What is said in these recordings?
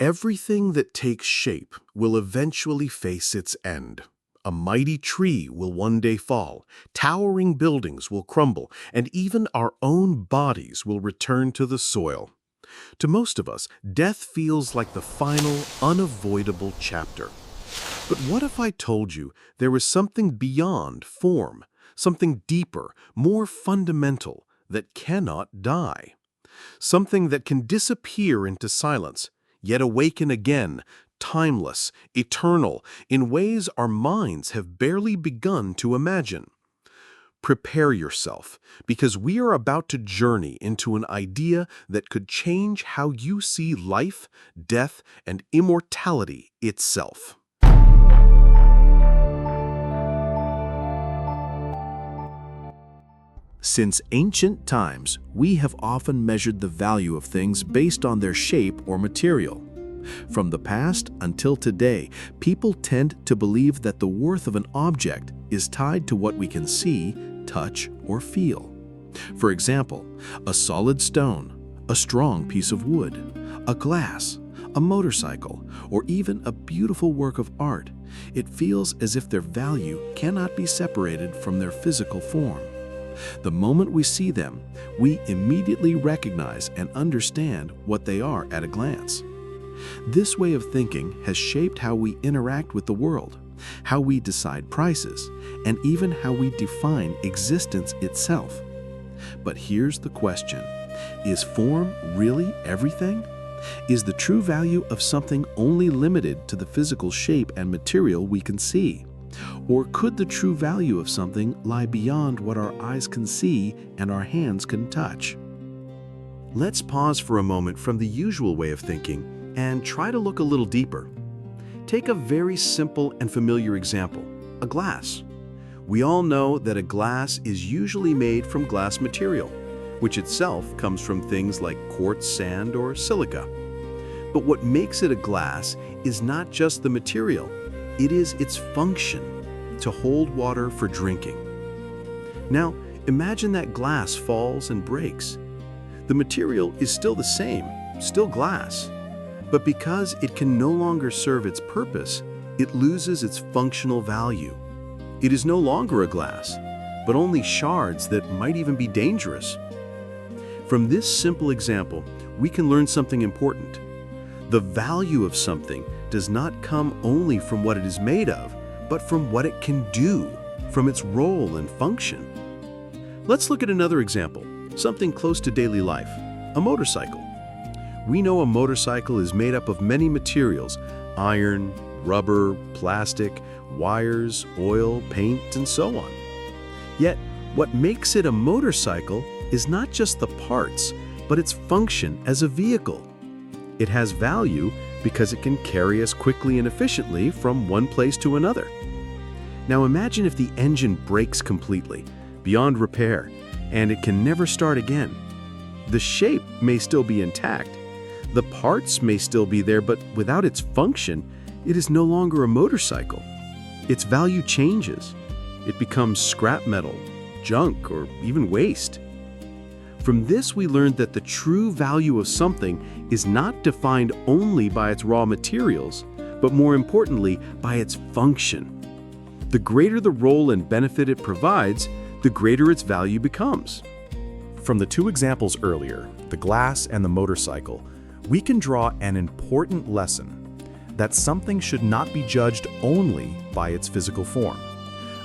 Everything that takes shape will eventually face its end. A mighty tree will one day fall, towering buildings will crumble, and even our own bodies will return to the soil. To most of us, death feels like the final, unavoidable chapter. But what if I told you there was something beyond form, something deeper, more fundamental, that cannot die? Something that can disappear into silence, yet awaken again, timeless, eternal, in ways our minds have barely begun to imagine. Prepare yourself, because we are about to journey into an idea that could change how you see life, death, and immortality itself. Since ancient times, we have often measured the value of things based on their shape or material. From the past until today, people tend to believe that the worth of an object is tied to what we can see, touch, or feel. For example, a solid stone, a strong piece of wood, a glass, a motorcycle, or even a beautiful work of art. It feels as if their value cannot be separated from their physical form. The moment we see them, we immediately recognize and understand what they are at a glance. This way of thinking has shaped how we interact with the world, how we decide prices, and even how we define existence itself. But here's the question: is form really everything? Is the true value of something only limited to the physical shape and material we can see? Or could the true value of something lie beyond what our eyes can see and our hands can touch? Let's pause for a moment from the usual way of thinking and try to look a little deeper. Take a very simple and familiar example, a glass. We all know that a glass is usually made from glass material, which itself comes from things like quartz, sand, or silica. But what makes it a glass is not just the material, it is its function, to hold water for drinking. Now, imagine that glass falls and breaks. The material is still the same, still glass. But because it can no longer serve its purpose, it loses its functional value. It is no longer a glass, but only shards that might even be dangerous. From this simple example, we can learn something important. The value of something does not come only from what it is made of, but from what it can do, from its role and function. Let's look at another example, something close to daily life, a motorcycle. We know a motorcycle is made up of many materials: iron, rubber, plastic, wires, oil, paint, and so on. Yet, what makes it a motorcycle is not just the parts, but its function as a vehicle. It has value because it can carry us quickly and efficiently from one place to another. Now imagine if the engine breaks completely, beyond repair, and it can never start again. The shape may still be intact, the parts may still be there, but without its function, it is no longer a motorcycle. Its value changes. It becomes scrap metal, junk, or even waste. From this, we learned that the true value of something is not defined only by its raw materials, but more importantly, by its function. The greater the role and benefit it provides, the greater its value becomes. From the two examples earlier, the glass and the motorcycle, we can draw an important lesson: that something should not be judged only by its physical form.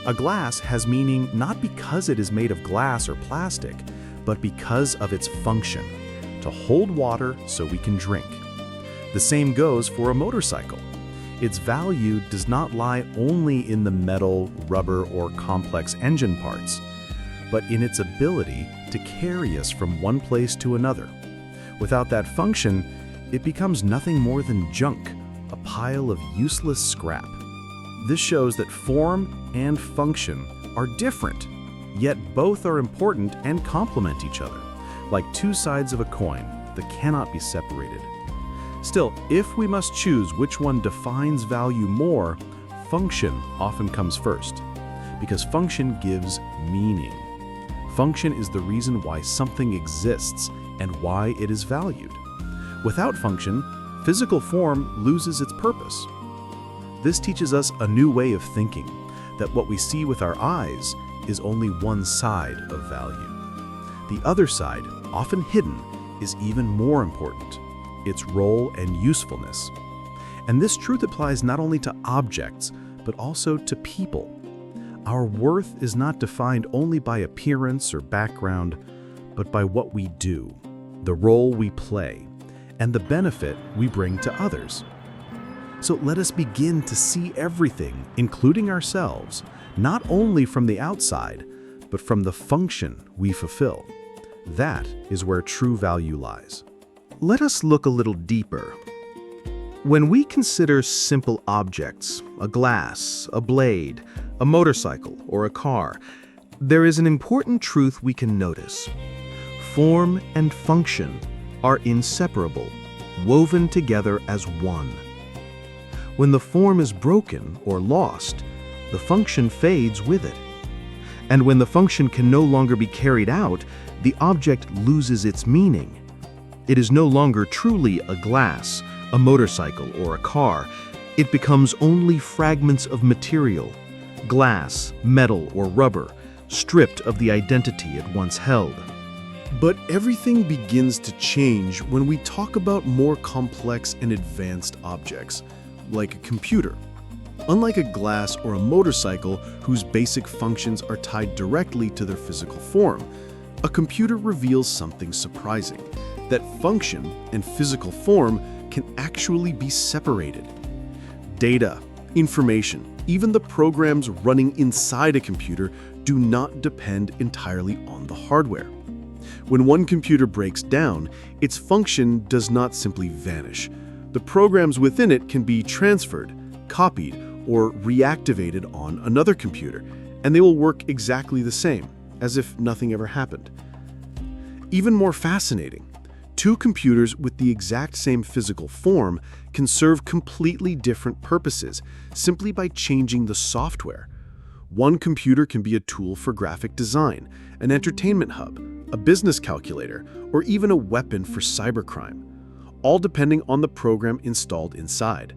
A glass has meaning not because it is made of glass or plastic, but because of its function, to hold water so we can drink. The same goes for a motorcycle. Its value does not lie only in the metal, rubber, or complex engine parts, but in its ability to carry us from one place to another. Without that function, it becomes nothing more than junk, a pile of useless scrap. This shows that form and function are different, yet both are important and complement each other, like two sides of a coin that cannot be separated. Still, if we must choose which one defines value more, function often comes first, because function gives meaning. Function is the reason why something exists and why it is valued. Without function, physical form loses its purpose. This teaches us a new way of thinking, that what we see with our eyes is only one side of value. The other side, often hidden, is even more important, its role and usefulness. And this truth applies not only to objects, but also to people. Our worth is not defined only by appearance or background, but by what we do, the role we play, and the benefit we bring to others. So let us begin to see everything, including ourselves, not only from the outside, but from the function we fulfill. That is where true value lies. Let us look a little deeper. When we consider simple objects, a glass, a blade, a motorcycle, or a car, there is an important truth we can notice. Form and function are inseparable, woven together as one. When the form is broken or lost, the function fades with it. And when the function can no longer be carried out, the object loses its meaning. It is no longer truly a glass, a motorcycle, or a car. It becomes only fragments of material, glass, metal, or rubber, stripped of the identity it once held. But everything begins to change when we talk about more complex and advanced objects, like a computer. Unlike a glass or a motorcycle whose basic functions are tied directly to their physical form, a computer reveals something surprising, that function and physical form can actually be separated. Data, information, even the programs running inside a computer do not depend entirely on the hardware. When one computer breaks down, its function does not simply vanish. The programs within it can be transferred, copied, or reactivated on another computer, and they will work exactly the same, as if nothing ever happened. Even more fascinating, two computers with the exact same physical form can serve completely different purposes simply by changing the software. One computer can be a tool for graphic design, an entertainment hub, a business calculator, or even a weapon for cybercrime, all depending on the program installed inside.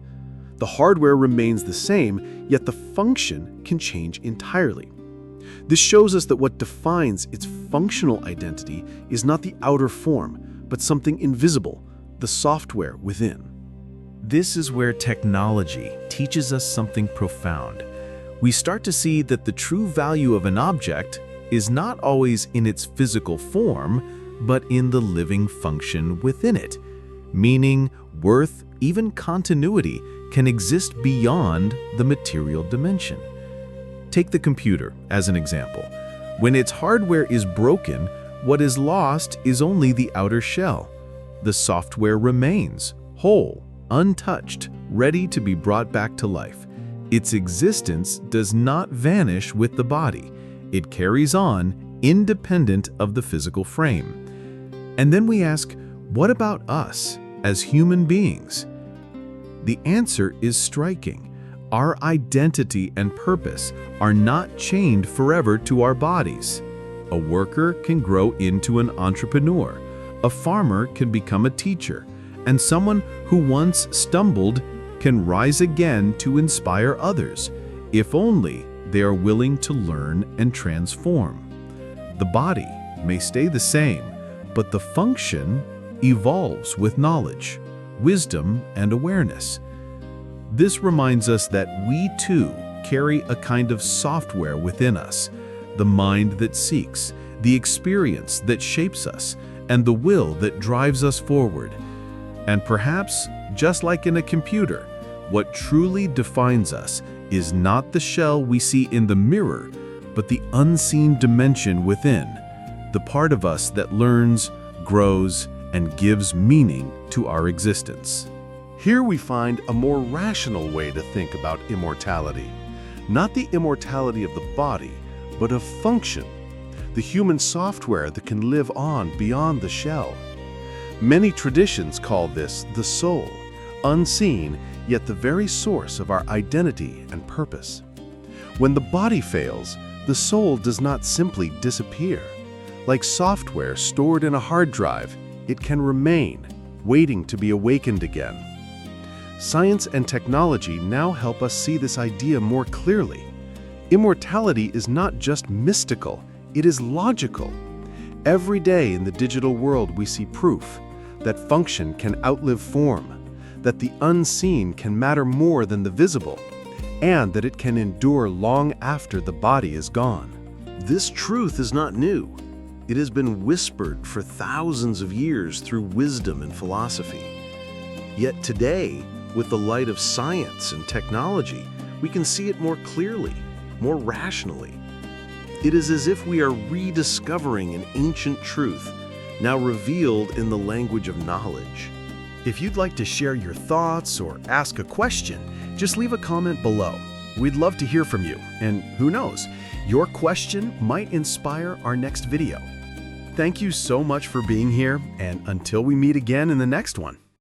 The hardware remains the same, yet the function can change entirely. This shows us that what defines its functional identity is not the outer form, but something invisible, the software within. This is where technology teaches us something profound. We start to see that the true value of an object is not always in its physical form, but in the living function within it. Meaning, worth, even continuity can exist beyond the material dimension. Take the computer as an example. When its hardware is broken, what is lost is only the outer shell. The software remains whole, untouched, ready to be brought back to life. Its existence does not vanish with the body. It carries on, independent of the physical frame. And then we ask, what about us as human beings? The answer is striking. Our identity and purpose are not chained forever to our bodies. A worker can grow into an entrepreneur. A farmer can become a teacher. And someone who once stumbled can rise again to inspire others, if only they are willing to learn and transform. The body may stay the same, but the function evolves with knowledge, wisdom, and awareness. This reminds us that we too carry a kind of software within us, the mind that seeks, the experience that shapes us, and the will that drives us forward. And perhaps, just like in a computer, what truly defines us is not the shell we see in the mirror, but the unseen dimension within, the part of us that learns, grows, and gives meaning to our existence. Here we find a more rational way to think about immortality. Not the immortality of the body, but of function, the human software that can live on beyond the shell. Many traditions call this the soul, unseen, yet the very source of our identity and purpose. When the body fails, the soul does not simply disappear. Like software stored in a hard drive, it can remain, waiting to be awakened again. Science and technology now help us see this idea more clearly. Immortality is not just mystical, it is logical. Every day in the digital world we see proof that function can outlive form, that the unseen can matter more than the visible, and that it can endure long after the body is gone. This truth is not new. It has been whispered for thousands of years through wisdom and philosophy. Yet today, with the light of science and technology, we can see it more clearly, more rationally. It is as if we are rediscovering an ancient truth, now revealed in the language of knowledge. If you'd like to share your thoughts or ask a question, just leave a comment below. We'd love to hear from you, and who knows, your question might inspire our next video. Thank you so much for being here, and until we meet again in the next one.